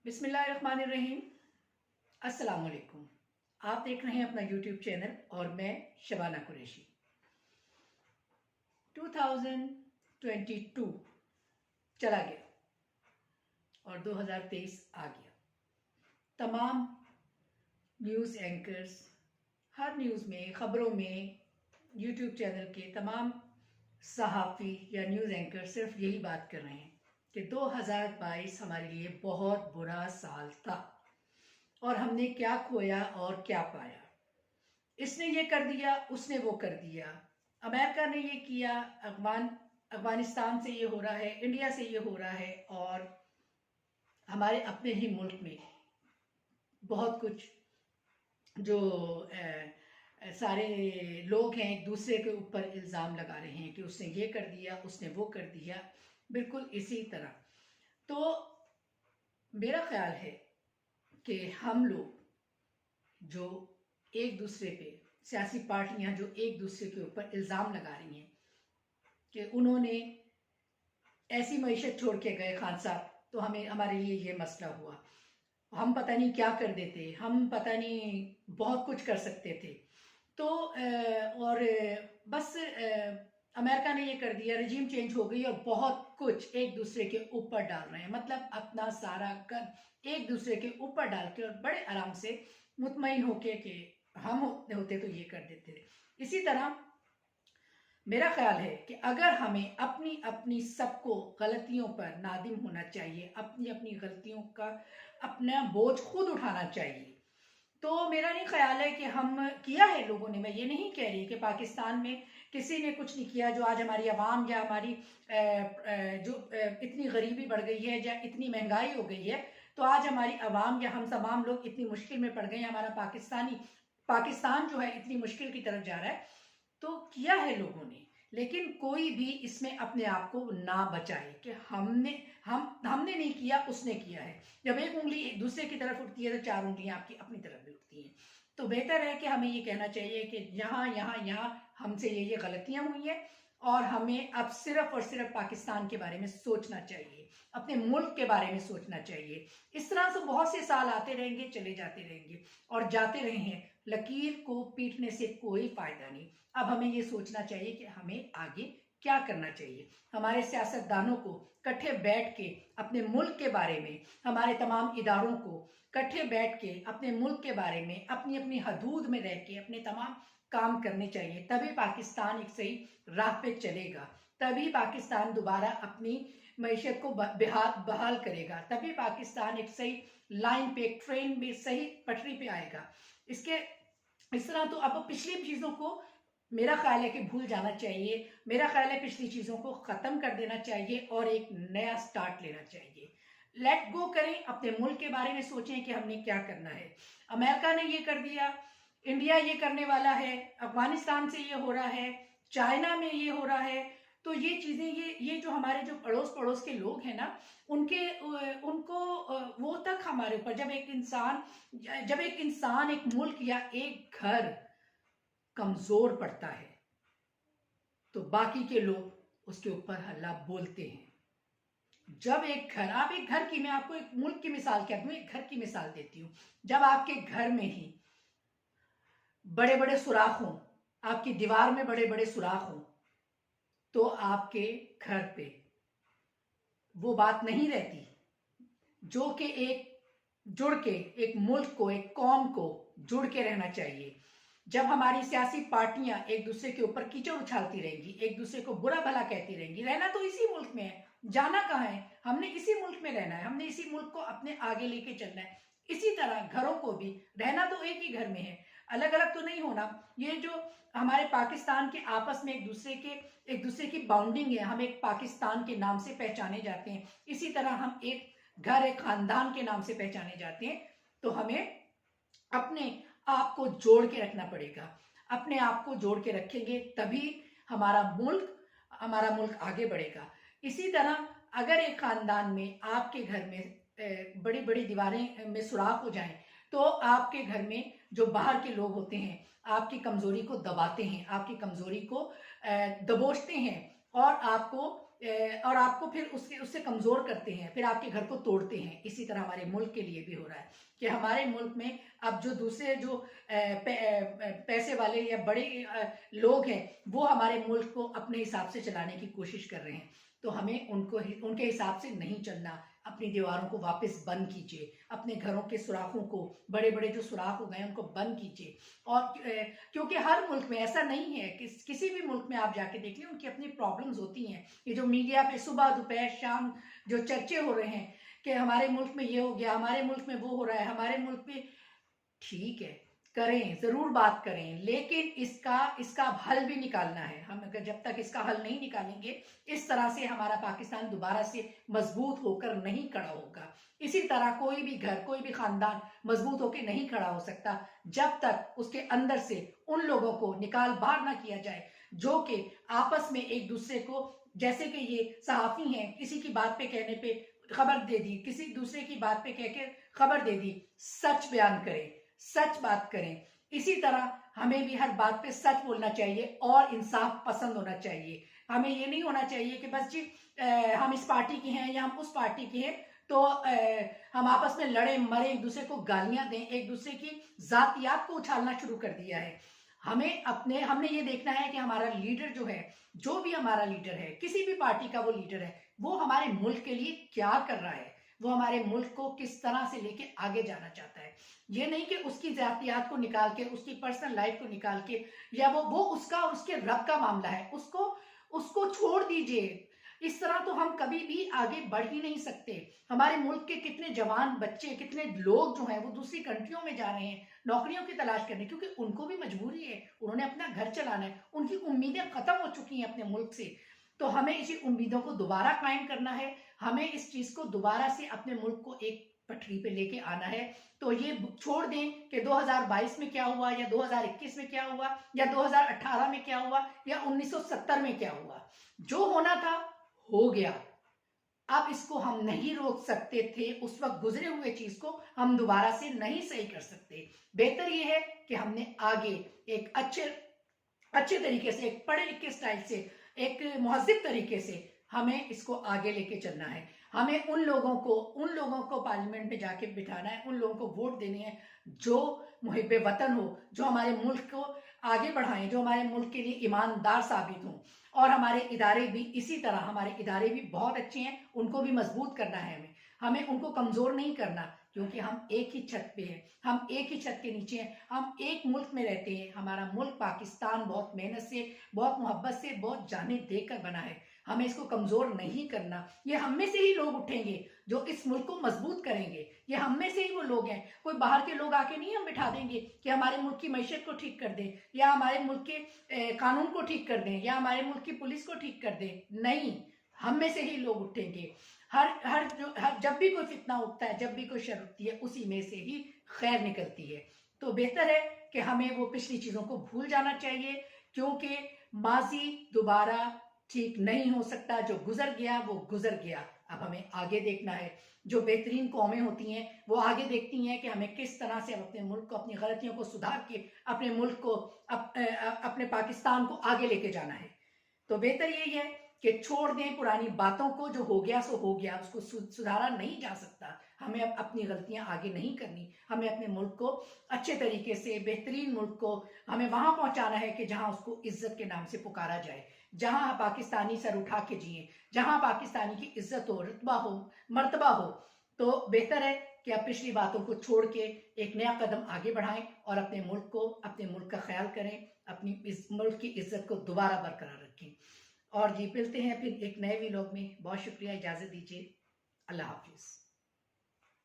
बिस्मिल्लाहिर्रहमानिर्रहीम। अस्सलाम वालेकुम। आप देख रहे हैं अपना यूट्यूब चैनल और मैं शबाना कुरैशी। 2022 चला गया और 2023 आ गया। तमाम न्यूज़ एंकर्स हर न्यूज़ में, ख़बरों में, यूट्यूब चैनल के तमाम सहाफ़ी या न्यूज़ एंकर सिर्फ यही बात कर रहे हैं कि 2022 हमारे लिए बहुत बुरा साल था और हमने क्या खोया और क्या पाया। इसने ये कर दिया, उसने वो कर दिया, अमेरिका ने ये किया, अफगानिस्तान से ये हो रहा है, इंडिया से ये हो रहा है और हमारे अपने ही मुल्क में बहुत कुछ जो सारे लोग हैं एक दूसरे के ऊपर इल्ज़ाम लगा रहे हैं कि उसने ये कर दिया, उसने वो कर दिया। बिल्कुल इसी तरह तो मेरा ख्याल है कि हम लोग जो एक दूसरे पे, सियासी पार्टियां जो एक दूसरे के ऊपर इल्ज़ाम लगा रही हैं कि उन्होंने ऐसी मईशत छोड़ के गए खान साहब, तो हमें हमारे लिए ये मसला हुआ, हम पता नहीं क्या कर देते, हम पता नहीं बहुत कुछ कर सकते थे। तो और बस अमेरिका ने ये कर दिया, रजीम चेंज हो गई और बहुत कुछ एक दूसरे के ऊपर डाल रहे हैं, मतलब अपना सारा कर एक दूसरे के ऊपर डाल के और बड़े आराम से मुतमईन होके कि हम होते तो ये कर देते थे। इसी तरह मेरा ख्याल है कि अगर हमें अपनी अपनी सबको गलतियों पर नादिम होना चाहिए, अपनी अपनी गलतियों का अपना बोझ खुद उठाना चाहिए। तो मेरा नहीं ख्याल है कि हम किया है लोगों ने, मैं ये नहीं कह रही कि पाकिस्तान में किसी ने कुछ नहीं किया, जो आज हमारी आवाम या हमारी जो इतनी गरीबी बढ़ गई है या इतनी महंगाई हो गई है, तो आज हमारी आवाम या हम तमाम लोग इतनी मुश्किल में पड़ गए हैं, हमारा पाकिस्तान जो है इतनी मुश्किल की तरफ जा रहा है। तो किया है लोगों ने, लेकिन कोई भी इसमें अपने आप को ना बचाए कि हमने नहीं किया, उसने किया है। जब एक उंगली एक दूसरे की तरफ उठती है तो चार उंगलियां आपकी अपनी तरफ भी उठती हैं। तो बेहतर है कि हमें ये कहना चाहिए कि यहाँ यहाँ यहाँ हमसे ये गलतियां हुई हैं और हमें अब सिर्फ और सिर्फ पाकिस्तान के बारे में सोचना चाहिए, अपने मुल्क के बारे में सोचना चाहिए। इस तरह से बहुत से साल आते रहेंगे, चले जाते रहेंगे और जाते रहे हैं, लकीर को पीटने से कोई फायदा नहीं। अब हमें ये सोचना चाहिए कि हमें आगे क्या करना चाहिए। हमारे सियासतदानों को इकट्ठे बैठ के अपने मुल्क के बारे में, हमारे तमाम इदारों को इकट्ठे बैठ के अपने मुल्क के बारे में अपनी अपनी हदूद में रह के अपने तमाम काम करने चाहिए। तभी पाकिस्तान एक सही राह पे चलेगा, तभी पाकिस्तान दोबारा अपनी मैशियत को बहाल करेगा, तभी पाकिस्तान एक सही लाइन पे, एक ट्रेन में सही पटरी पे आएगा। इस तरह तो अब पिछली चीज़ों को मेरा ख्याल है कि भूल जाना चाहिए। मेरा ख्याल है पिछली चीज़ों को ख़त्म कर देना चाहिए और एक नया स्टार्ट लेना चाहिए। लेट गो करें, अपने मुल्क के बारे में सोचें कि हमने क्या करना है। अमेरिका ने ये कर दिया, इंडिया ये करने वाला है, अफगानिस्तान से ये हो रहा है, चाइना में ये हो रहा है। तो ये चीज़ें, ये जो हमारे जो अड़ोस पड़ोस के लोग हैं ना, उनको वो तक हमारे ऊपर, जब एक इंसान एक मुल्क या एक घर कमजोर पड़ता है तो बाकी के लोग उसके ऊपर हल्ला बोलते हैं। जब एक घर, आप एक घर की, मैं आपको एक मुल्क की मिसाल क्या दूं, एक घर की मिसाल देती हूं। जब आपके घर में ही बड़े बड़े सुराख हों, आपकी दीवार में बड़े बड़े सुराख हों, तो आपके घर पे वो बात नहीं रहती जो कि एक जुड़ के, एक मुल्क को, एक कौम को जुड़ के रहना चाहिए। जब हमारी सियासी पार्टियां एक दूसरे के ऊपर कीचड़ उछालती रहेंगी, एक दूसरे को बुरा भला कहती रहेंगी, रहना तो इसी मुल्क में है, जाना कहाँ है, हमने इसी मुल्क में रहना है, हमने इसी मुल्क को अपने आगे लेके चलना है। इसी तरह घरों को भी, रहना तो एक ही घर में है, अलग अलग तो नहीं होना। ये जो हमारे पाकिस्तान के आपस में एक दूसरे की बाउंडिंग है, हम एक पाकिस्तान के नाम से पहचाने जाते हैं, इसी तरह हम एक घर, एक खानदान के नाम से पहचाने जाते हैं। तो हमें अपने आप को जोड़ के रखना पड़ेगा। अपने आप को जोड़ के रखेंगे तभी हमारा मुल्क आगे बढ़ेगा। इसी तरह अगर एक खानदान में, आपके घर में बड़ी बड़ी दीवारें में सुराख हो जाएं, तो आपके घर में जो बाहर के लोग होते हैं आपकी कमजोरी को दबाते हैं, आपकी कमजोरी को दबोचते हैं और आपको और आपको फिर उससे कमज़ोर करते हैं, फिर आपके घर को तोड़ते हैं। इसी तरह हमारे मुल्क के लिए भी हो रहा है कि हमारे मुल्क में अब जो दूसरे जो पैसे वाले या बड़े लोग हैं, वो हमारे मुल्क को अपने हिसाब से चलाने की कोशिश कर रहे हैं। तो हमें उनके हिसाब से नहीं चलना। अपनी दीवारों को वापस बंद कीजिए, अपने घरों के सुराखों को, बड़े बड़े जो सुराख हो गए उनको बंद कीजिए। और क्योंकि हर मुल्क में ऐसा नहीं है कि किसी भी मुल्क में आप जाके देख लें, उनकी अपनी प्रॉब्लम्स होती हैं। ये जो मीडिया पे सुबह दोपहर शाम जो चर्चे हो रहे हैं कि हमारे मुल्क में ये हो गया, हमारे मुल्क में वो हो रहा है, हमारे मुल्क में, ठीक है, करें, जरूर बात करें, लेकिन इसका हल भी निकालना है। हम अगर जब तक इसका हल नहीं निकालेंगे, इस तरह से हमारा पाकिस्तान दोबारा से मजबूत होकर नहीं खड़ा होगा। इसी तरह कोई भी घर, कोई भी खानदान मजबूत होकर नहीं खड़ा हो सकता जब तक उसके अंदर से उन लोगों को निकाल बाहर ना किया जाए जो कि आपस में एक दूसरे को, जैसे कि ये सहाफी हैं, किसी की बात पे कहने पे खबर दे दी, किसी दूसरे की बात पे कह के खबर दे दी, सच बयान करें, सच बात करें। इसी तरह हमें भी हर बात पे सच बोलना चाहिए और इंसाफ पसंद होना चाहिए। हमें ये नहीं होना चाहिए कि बस जी हम इस पार्टी के हैं या हम उस पार्टी के हैं तो हम आपस में लड़े मरे, एक दूसरे को गालियां दें, एक दूसरे की जातियात को उछालना शुरू कर दिया है। हमने ये देखना है कि हमारा लीडर जो है, जो भी हमारा लीडर है, किसी भी पार्टी का वो लीडर है, वो हमारे मुल्क के लिए क्या कर रहा है, वो हमारे मुल्क को किस तरह से लेके आगे जाना चाहता है। ये नहीं कि उसकी जातियात को निकाल के, उसकी पर्सनल लाइफ को निकाल के, या वो उसका और उसके रब का मामला है, उसको छोड़ दीजिए। इस तरह तो हम कभी भी आगे बढ़ ही नहीं सकते। हमारे मुल्क के कितने जवान बच्चे, कितने लोग जो हैं वो दूसरी कंट्रियों में जा रहे हैं नौकरियों की तलाश करने, क्योंकि उनको भी मजबूरी है, उन्होंने अपना घर चलाना है, उनकी उम्मीदें खत्म हो चुकी हैं अपने मुल्क से। तो हमें इसी उम्मीदों को दोबारा कायम करना है, हमें इस चीज को दोबारा से अपने मुल्क को एक पटरी पे लेके आना है। तो ये छोड़ दें कि 2022 में क्या हुआ, या 2021 में क्या हुआ, या 2018 में क्या हुआ, या 1970 में क्या हुआ। जो होना था हो गया। अब इसको हम नहीं रोक सकते थे, उस वक्त गुजरे हुए चीज को हम दोबारा से नहीं सही कर सकते। बेहतर यह है कि हमने आगे एक अच्छे तरीके से, एक पढ़े लिखे स्टाइल से, एक मुहज़्ज़िब तरीके से हमें इसको आगे लेके चलना है। हमें उन लोगों को पार्लियामेंट में जाके बिठाना है, उन लोगों को वोट देने हैं जो मुहिब्बे वतन हो, जो हमारे मुल्क को आगे बढ़ाएं, जो हमारे मुल्क के लिए ईमानदार साबित हों। और हमारे इदारे भी इसी तरह, हमारे इदारे भी बहुत अच्छे हैं, उनको भी मजबूत करना है। हमें उनको कमजोर नहीं करना, क्योंकि हम एक ही छत पे हैं, हम एक ही छत के नीचे हैं, हम एक मुल्क में रहते हैं। हमारा मुल्क पाकिस्तान बहुत मेहनत से, बहुत मोहब्बत से, बहुत जाने देकर बना है। हमें इसको कमजोर नहीं करना। ये हम में से ही लोग उठेंगे जो इस मुल्क को मजबूत करेंगे। ये हम में से ही वो लोग हैं, कोई बाहर के लोग आके नहीं हम बिठा देंगे कि हमारे मुल्क की मैशत को ठीक कर दें, या हमारे मुल्क के कानून को ठीक कर दें, या हमारे मुल्क की पुलिस को ठीक कर दें। नहीं, हम में से ही लोग उठेंगे। जब भी कोई फितना उठता है, जब भी कोई शर उठती है, उसी में से ही खैर निकलती है। तो बेहतर है कि हमें वो पिछली चीजों को भूल जाना चाहिए, क्योंकि माजी दोबारा ठीक नहीं हो सकता। जो गुजर गया वो गुजर गया। अब हमें आगे देखना है। जो बेहतरीन कौमें होती हैं वो आगे देखती हैं कि हमें किस तरह से अपने मुल्क को, अपनी गलतियों को सुधार के अपने मुल्क को, अपने पाकिस्तान को आगे लेके जाना है। तो बेहतर यही है कि छोड़ दें पुरानी बातों को। जो हो गया सो हो गया, उसको सुधारा नहीं जा सकता। हमें अपनी गलतियां आगे नहीं करनी। हमें अपने मुल्क को अच्छे तरीके से, बेहतरीन मुल्क को हमें वहां पहुंचाना है कि जहां उसको इज्जत के नाम से पुकारा जाए, जहां पाकिस्तानी सर उठा के जिए, जहां पाकिस्तानी की इज्जत हो, रुतबा हो, मर्तबा हो। तो बेहतर है कि आप पिछली बातों को छोड़ के एक नया कदम आगे बढ़ाएं और अपने मुल्क का ख्याल करें, अपनी इस मुल्क की इज्जत को दोबारा बरकरार रखें। और जी, मिलते हैं फिर एक नए व्लॉग में। बहुत शुक्रिया, इजाजत दीजिए। अल्लाह हाफिज।